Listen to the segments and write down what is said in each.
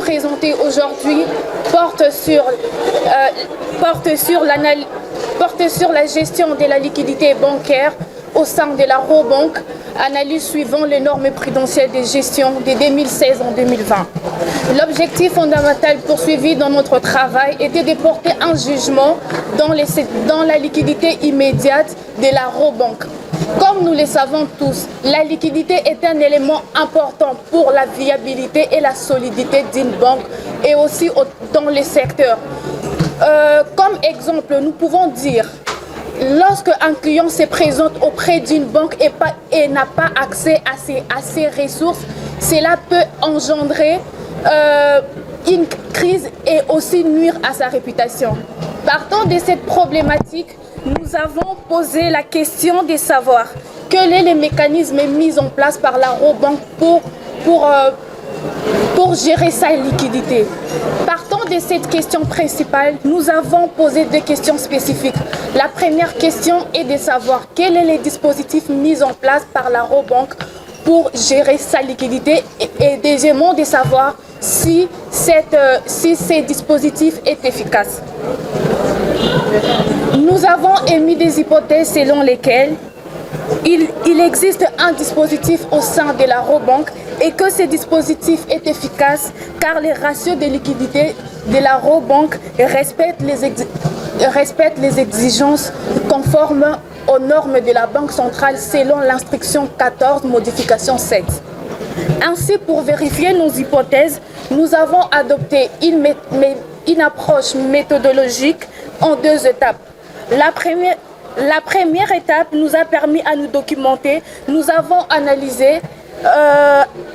présenter aujourd'hui porte sur la gestion de la liquidité bancaire au sein de la Robank, analyse suivant les normes prudentielles de gestion de 2016 en 2020. L'objectif fondamental poursuivi dans notre travail était de porter un jugement dans la liquidité immédiate de la Robank. Comme nous le savons tous, la liquidité est un élément important pour la viabilité et la solidité d'une banque et aussi dans les secteurs. Comme exemple, nous pouvons dire, lorsque un client se présente auprès d'une banque et n'a pas accès à ses ressources, cela peut engendrer une crise et aussi nuire à sa réputation. Partant de cette problématique, nous avons posé la question de savoir quel est le mécanisme mis en place par la Robank pour gérer sa liquidité. Partant de cette question principale, nous avons posé deux questions spécifiques. La première question est de savoir quel est le dispositif mis en place par la Robank pour gérer sa liquidité et deuxièmement de savoir si ce dispositif est efficace. Nous avons émis des hypothèses selon lesquelles il existe un dispositif au sein de la Robank et que ce dispositif est efficace car les ratios de liquidité de la Robank respectent les exigences conformes aux normes de la Banque centrale selon l'instruction 14, modification 7. Ainsi, pour vérifier nos hypothèses, nous avons adopté une approche méthodologique en deux étapes. La première étape nous a permis à nous documenter. Nous avons analysé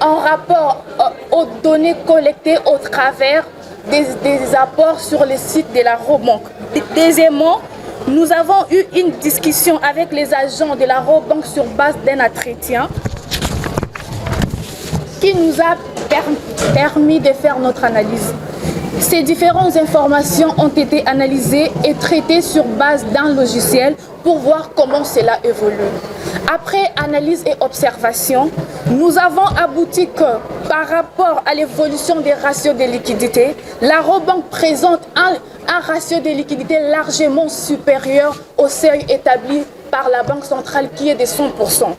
en rapport aux données collectées au travers des apports sur le site de la Robank. Deuxièmement, nous avons eu une discussion avec les agents de la Robank sur base d'un entretien qui nous a permis de faire notre analyse. Ces différentes informations ont été analysées et traitées sur base d'un logiciel pour voir comment cela évolue. Après analyse et observation, nous avons abouti que par rapport à l'évolution des ratios de liquidité, la Robank présente un ratio de liquidité largement supérieur au seuil établi par la Banque centrale qui est de 100%.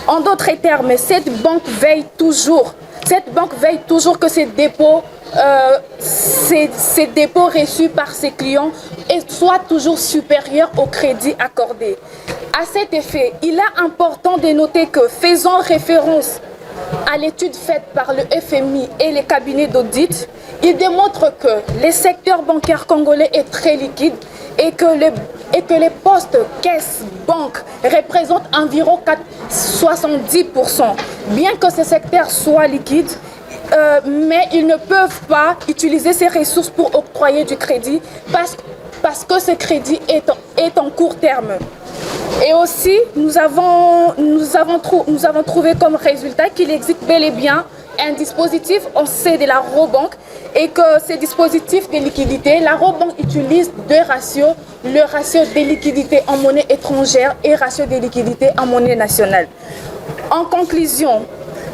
En d'autres termes, cette banque veille toujours que ces dépôts reçus par ses clients soient toujours supérieurs au crédit accordé. À cet effet, il est important de noter que, faisant référence à l'étude faite par le FMI et les cabinets d'audit, il démontre que le secteur bancaire congolais est très liquide et que les postes caisse-banque représentent environ 70%. Bien que ce secteur soit liquide, mais ils ne peuvent pas utiliser ces ressources pour octroyer du crédit parce que ce crédit est en court terme. Et aussi, nous avons trouvé comme résultat qu'il existe bel et bien un dispositif en C de la Robank et que ces dispositifs de liquidité, la Robank utilise deux ratios, le ratio de liquidité en monnaie étrangère et ratio de liquidité en monnaie nationale. En conclusion,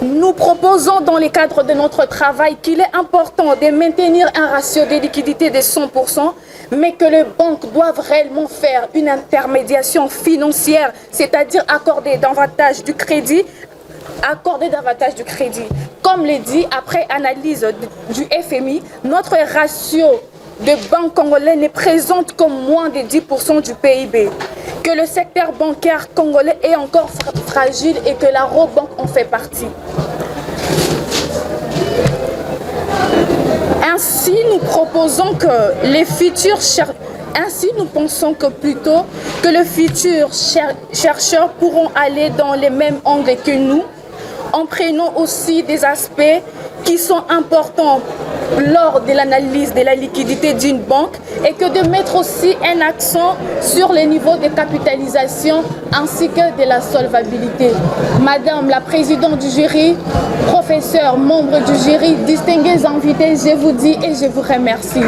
nous proposons dans le cadre de notre travail qu'il est important de maintenir un ratio de liquidité de 100%, mais que les banques doivent réellement faire une intermédiation financière, c'est-à-dire accorder davantage du crédit. Comme le dit, après analyse du FMI, notre ratio de banque congolais ne présente que moins de 10% du PIB, que le secteur bancaire congolais est encore fragile et que la Robank en fait partie. Ainsi, nous proposons que les futurs chercheurs pourront aller dans les mêmes angles que nous, en prenant aussi des aspects qui sont importants lors de l'analyse de la liquidité d'une banque et que de mettre aussi un accent sur les niveaux de capitalisation ainsi que de la solvabilité. Madame la présidente du jury, professeurs, membres du jury, distingués invités, je vous dis et je vous remercie.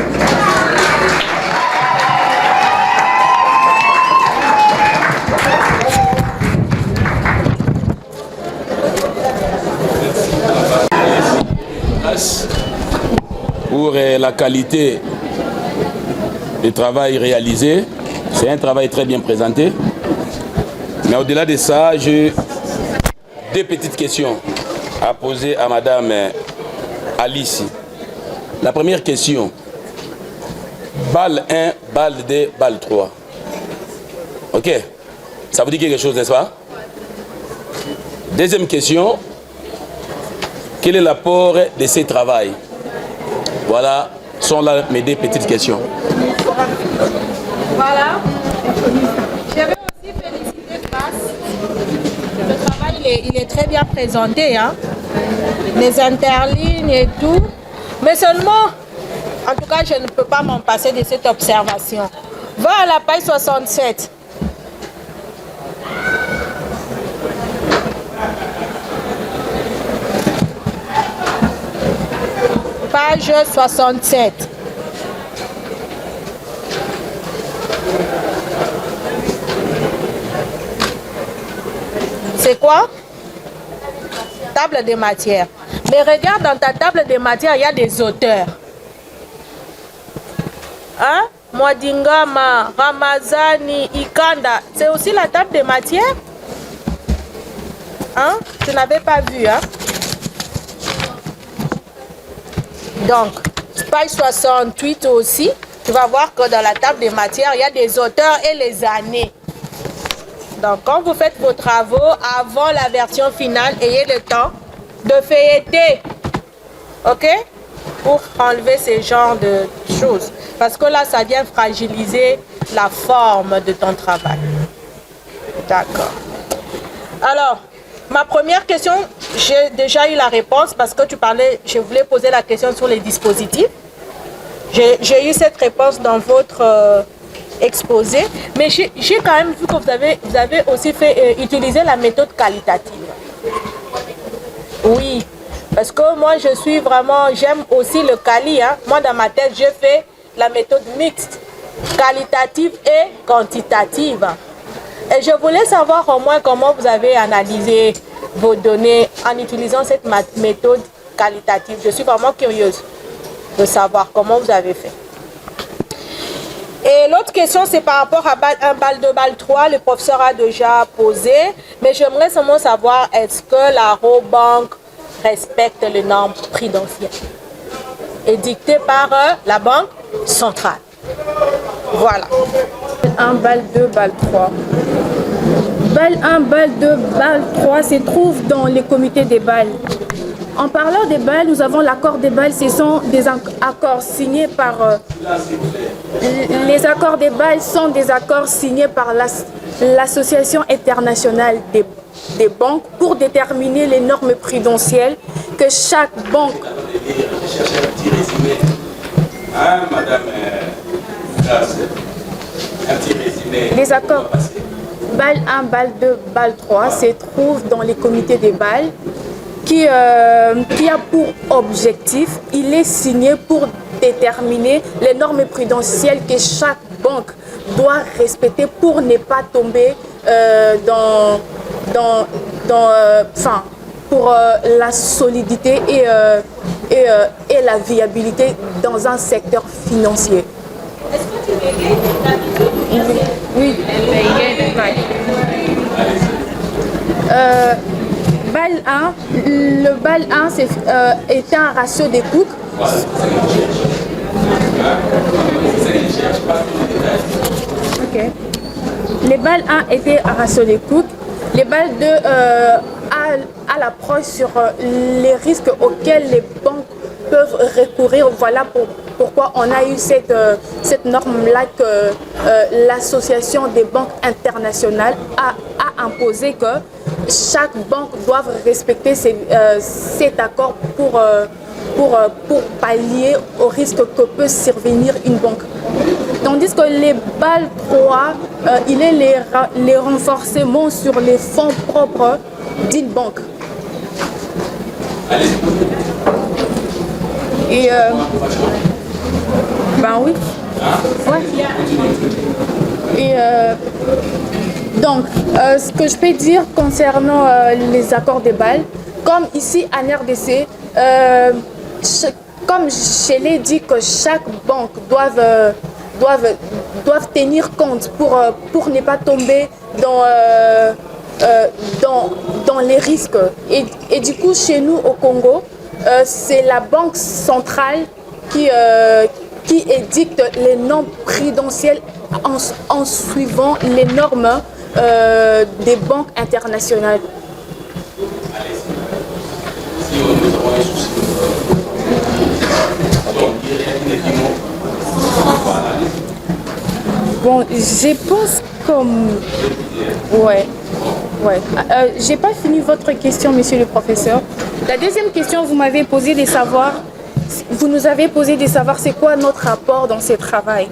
pour la qualité du travail réalisé. C'est un travail très bien présenté. Mais au-delà de ça, j'ai deux petites questions à poser à Madame Alice. La première question, BAL 1, BAL 2, BAL 3. Ok, ça vous dit quelque chose, n'est-ce pas? Deuxième question, quel est l'apport de ces travaux? Voilà, sont là mes deux petites questions. Voilà. Je vais aussi féliciter Grace. Le travail, il est très bien présenté. Hein? Les interlignes et tout. Mais seulement, en tout cas, je ne peux pas m'en passer de cette observation. Va à la page 67. Page 67. C'est quoi? Table des matières. Mais regarde, dans ta table des matières, il y a des auteurs. Hein? Mwadingama, Ramazani, Ikanda. C'est aussi la table des matières? Hein? Tu n'avais pas vu, hein? Donc, page 68 aussi, tu vas voir que dans la table des matières, il y a des auteurs et les années. Donc, quand vous faites vos travaux, avant la version finale, ayez le temps de feuilleter. OK? Pour enlever ce genre de choses. Parce que là, ça vient fragiliser la forme de ton travail. D'accord. Alors, ma première question, j'ai déjà eu la réponse parce que tu parlais, je voulais poser la question sur les dispositifs. J'ai eu cette réponse dans votre exposé, mais j'ai quand même vu que vous avez aussi fait utiliser la méthode qualitative. Oui, parce que moi je suis vraiment, j'aime aussi le quali. Hein. Moi dans ma tête, je fais la méthode mixte, qualitative et quantitative. Et je voulais savoir au moins comment vous avez analysé vos données en utilisant cette méthode qualitative. Je suis vraiment curieuse de savoir comment vous avez fait. Et l'autre question, c'est par rapport à BAL 1, BAL 2, BAL 3. Le professeur a déjà posé, mais j'aimerais seulement savoir est-ce que la Robank respecte les normes prudentielles édictées par la Banque centrale. Voilà. BAL 1, BAL 2, BAL 3. BAL 1, BAL 2, BAL 3 se trouve dans les comités des BAL. En parlant des BAL, nous avons l'accord des BAL, ce sont des accords signés par... les accords des BAL sont des accords signés par l'Association internationale des banques pour déterminer les normes prudentielles que chaque banque... Les accords BAL 1, BAL 2, BAL 3 se trouvent dans les comités des BAL qui a pour objectif, il est signé pour déterminer les normes prudentielles que chaque banque doit respecter pour ne pas tomber pour la solidité et la viabilité dans un secteur financier. Est-ce que tu bégayes d'habitude? Oui. BAL 1, le BAL 1 est un ratio des coûts. Ok. Les BAL 1 étaient à ratio des coûts. Les BAL 2 à l'approche sur les risques auxquels les banques peuvent recourir. Voilà pourquoi on a eu cette norme-là que l'Association des banques internationales a imposé que chaque banque doit respecter cet accord pour pallier au risque que peut survenir une banque. Tandis que les BAL 3, il est les renforcements sur les fonds propres d'une banque. Et ben oui. Ouais. Et donc, ce que je peux dire concernant les accords des BAL, comme ici en RDC, comme je l'ai dit que chaque banque doivent tenir compte pour ne pas tomber dans les risques. Et du coup, chez nous au Congo, c'est la banque centrale qui édicte les normes prudentielles en suivant les normes des banques internationales. Bon, je pense comme... Ouais. J'ai pas fini votre question, monsieur le professeur. La deuxième question, vous nous avez posé de savoir c'est quoi notre rapport dans ce travail.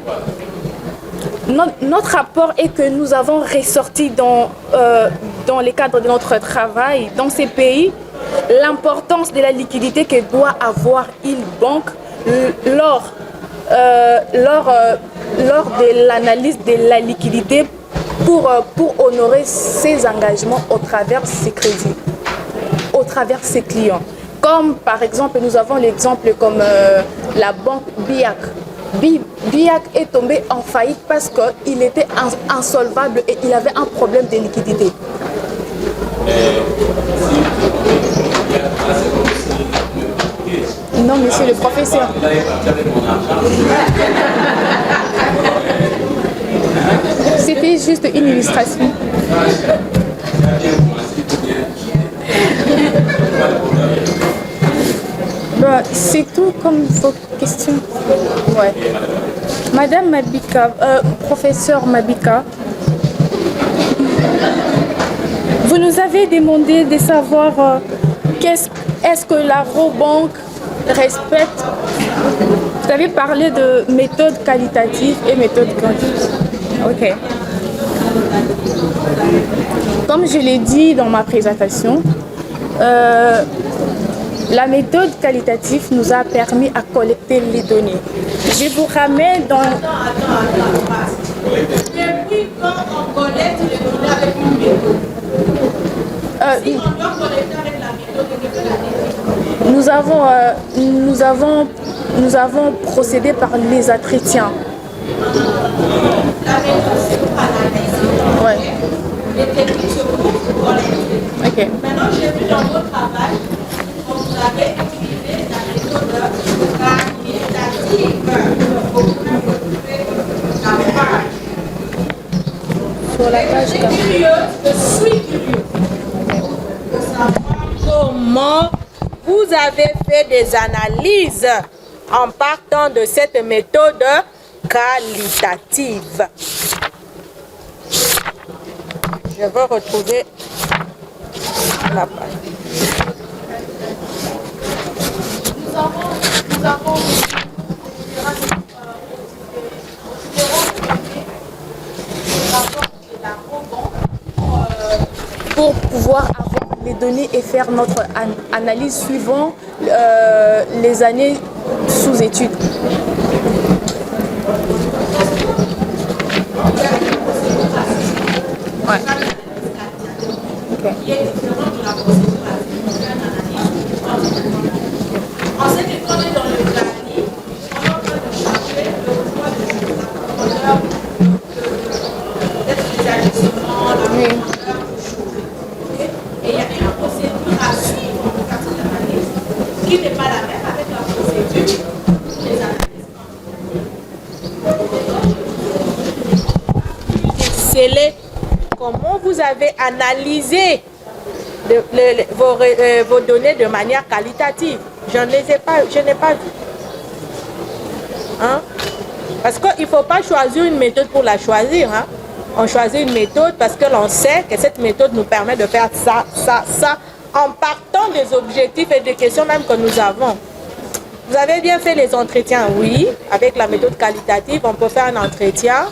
Notre rapport est que nous avons ressorti dans le cadre de notre travail, dans ces pays, l'importance de la liquidité que doit avoir une banque lors de l'analyse de la liquidité pour honorer ses engagements au travers de ses crédits, au travers de ses clients. Comme par exemple, nous avons l'exemple comme la banque BIAC. BIAC est tombé en faillite parce qu'il était insolvable et il avait un problème de liquidité. Non, monsieur le professeur. C'était juste une illustration. Bah, c'est tout comme vos questions. Ouais. Madame Mabika, professeur Mabika, vous nous avez demandé de savoir est-ce que la Robank respecte. Vous avez parlé de méthode qualitative et méthode quantitative. Ok. Comme je l'ai dit dans ma présentation, la méthode qualitative nous a permis à collecter les données. Je vous ramène dans... Depuis quand on collecte les données avec une méthode? Si on doit collecter avec la méthode, que nous avons procédé par les entretiens. La méthode, c'est pour analyser. Ouais. Les techniques, c'est pour collecter. Ok. Maintenant, j'ai vu dans votre travail, vous avez utilisé la méthode qualitative pour retrouver la page. Sur la page 4. Je suis curieux de savoir comment vous avez fait des analyses en partant de cette méthode qualitative. Je vais retrouver la page. Nous avons Pour pouvoir avoir les données et faire notre analyse suivant les années sous études. Ouais. Okay. Qui est différent de la procédure en ce qui connaît dans le planning, on est en train de chercher le poids des ajustements, la profondeur de choses. Et il y a une procédure à suivre en cas d'analyse qui n'est pas la même avec la procédure pour les analyses. Comment vous avez analysé vos données de manière qualitative? Je n'ai pas vu. Hein? Parce qu'il ne faut pas choisir une méthode pour la choisir. Hein? On choisit une méthode parce que l'on sait que cette méthode nous permet de faire ça, ça, ça, en partant des objectifs et des questions même que nous avons. Vous avez bien fait les entretiens, oui. Avec la méthode qualitative, on peut faire un entretien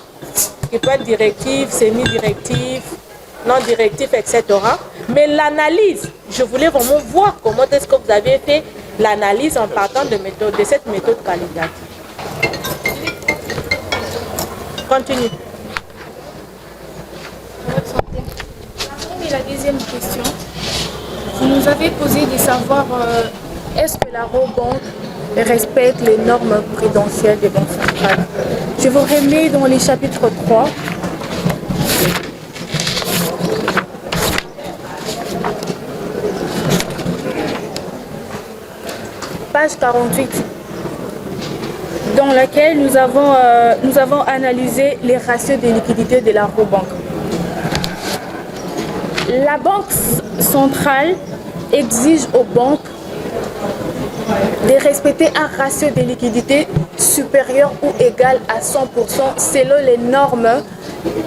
qui peut être directif, semi-directif, non-directif, etc. Mais l'analyse, je voulais vraiment voir comment est-ce que vous avez fait l'analyse en partant de cette méthode qualitative. Continue. Et la deuxième question, vous nous avez posé de savoir est-ce que la Robank respectent les normes prudentielles des banques centrales. Je vous remets dans les chapitres 3. Page 48, dans laquelle nous avons analysé les ratios de liquidité de la Rabobank. La Banque centrale exige aux banques de respecter un ratio de liquidité supérieur ou égal à 100% selon les normes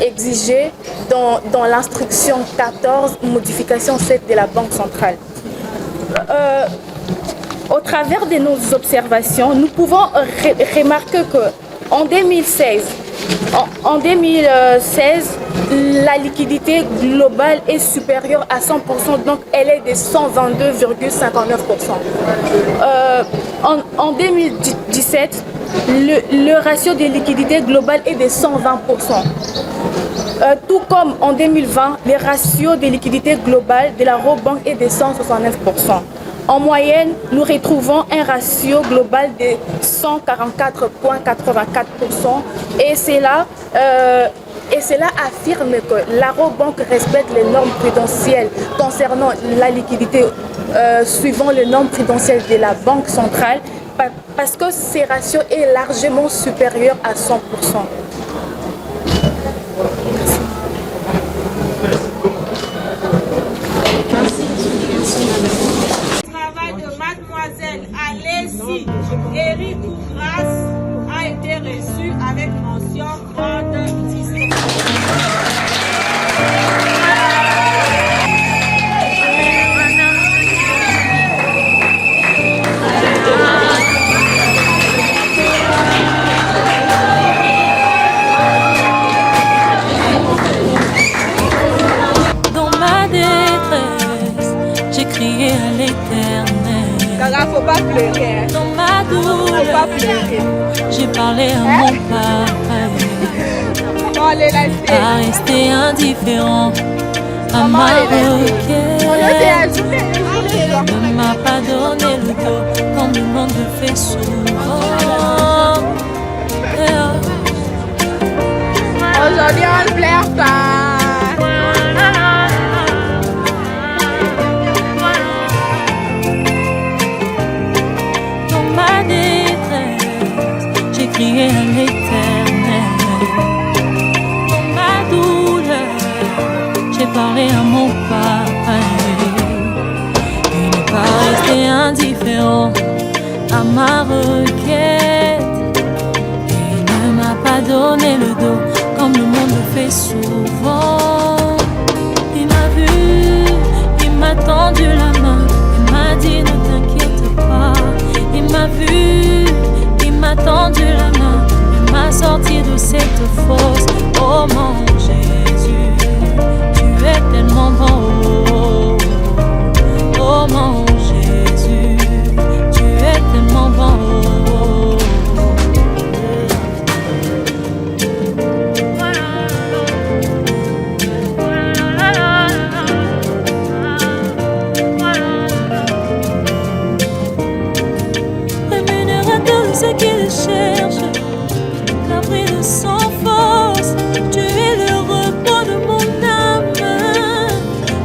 exigées dans l'instruction 14, modification 7 de la Banque centrale. Au travers de nos observations, nous pouvons remarquer qu'en 2016, la liquidité globale est supérieure à 100%, donc elle est de 122,59%. En 2017, le ratio de liquidité globale est de 120%. Tout comme en 2020, le ratio de liquidité globale de la Rabobank est de 169%. En moyenne, nous retrouvons un ratio global de 144,84% et cela affirme que la Rabobank respecte les normes prudentielles concernant la liquidité suivant les normes prudentielles de la Banque centrale parce que ce ratio est largement supérieur à 100%. Mademoiselle Alessi Eric Kougras a été reçu avec mention grande distinction. Dans ma détresse, j'ai crié à l'Éternel. Faut pas pleurer. Dans ma douleur, Faut pas pleurer. j'ai parlé à mon papa. Maman, elle est là. À rester indifférent à Maman, ma elle est requête. Ne m'a pas donné le dos quand le monde me fait souvent. Aujourd'hui, on ne pleure pas. Crier à l'Éternel. Dans ma douleur, j'ai parlé à mon papa. Il n'est pas resté indifférent à ma requête. Il ne m'a pas donné le dos comme le monde le fait souvent. Il m'a vu, il m'a tendu la main, il m'a dit ne t'inquiète pas. Il m'a vu, il m'a tendu la main, il m'a sorti de cette fosse. Oh mon Jésus, tu es tellement bon. Oh mon Jésus, tu es tellement bon. Rémunérateur de ceux qui le cherchent, l'abri de sans force, tu es le repos de mon âme,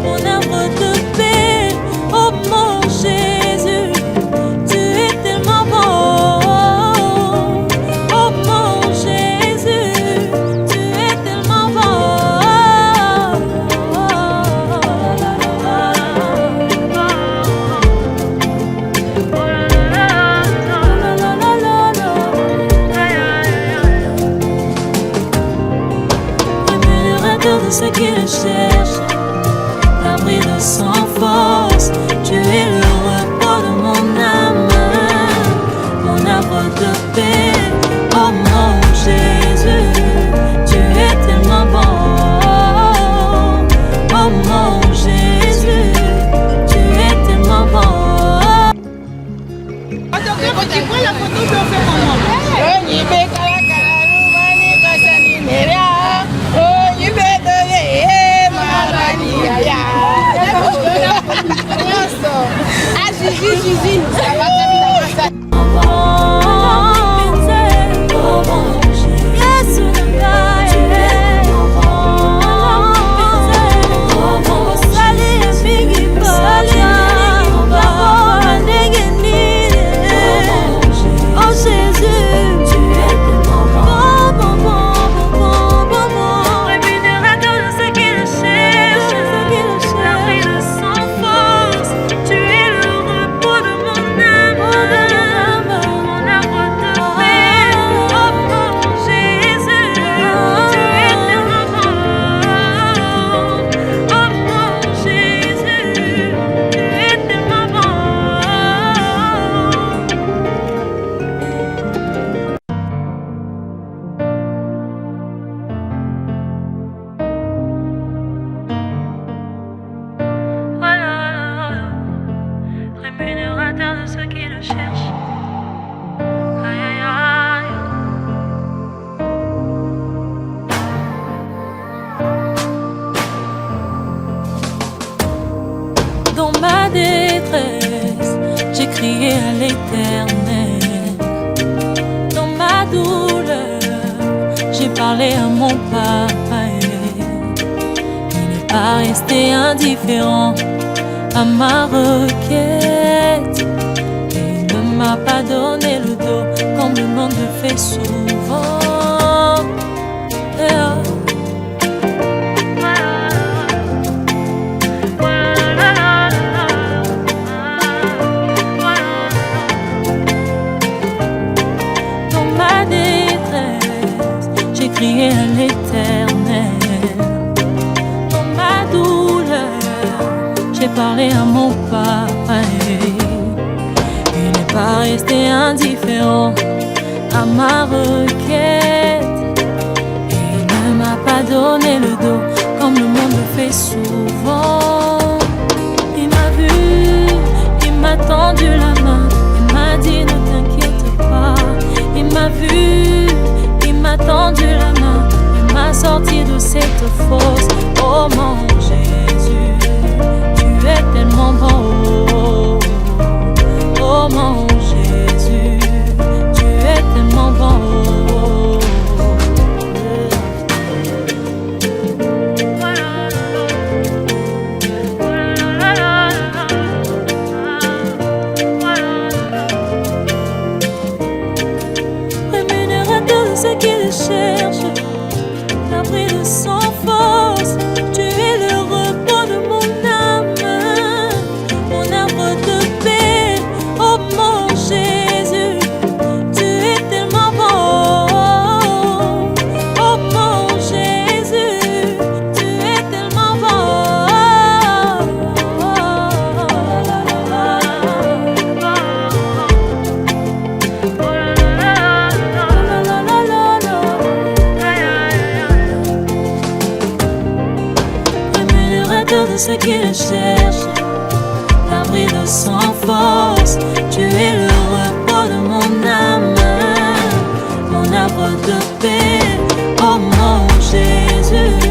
mon arbre de paix. Oh mon Jésus, tu es tellement bon. Oh mon Jésus, tu es tellement bon. Rémunérateur de ceux qui le cherchent, l'abri de sans force, tu es le repos de mon âme, mon arbre de paix. Oh mon Jésus, tu es tellement bon. Oh mon Jésus, tu es tellement bon. Tu prends la photo, tu en fais comment? Oh, cherche. Aïe, aïe, aïe. Dans ma détresse, j'ai crié à l'Éternel. Dans ma douleur, j'ai parlé à mon papa. Il n'est pas resté indifférent à ma requête. Et il ne m'a pas donné le dos comme le monde le fait souvent. Dans ma détresse, j'ai crié à l'Éternel. Dans ma douleur, j'ai parlé à mon papa. Il n'est pas resté indifférent à ma requête. Il ne m'a pas donné le dos comme le monde le fait souvent. Il m'a vu, il m'a tendu la main, il m'a dit ne t'inquiète pas. Il m'a vu, il m'a tendu la main, il m'a sorti de cette fosse. Oh mon Jésus, tu es tellement bon. Oh mon Jésus, tu es tellement bon. Rémunérateur de ceux qui le cherchent, l'abri de sans force, tu es le repos de mon âme, mon arbre de paix. Oh mon Jésus, tu es tellement bon. Oh mon Jésus, tu es tellement bon. Rémunérateur de ceux qui le cherchent, l'abri de sans force, tu es le repos de mon âme, mon arbre de paix. Oh mon Jésus.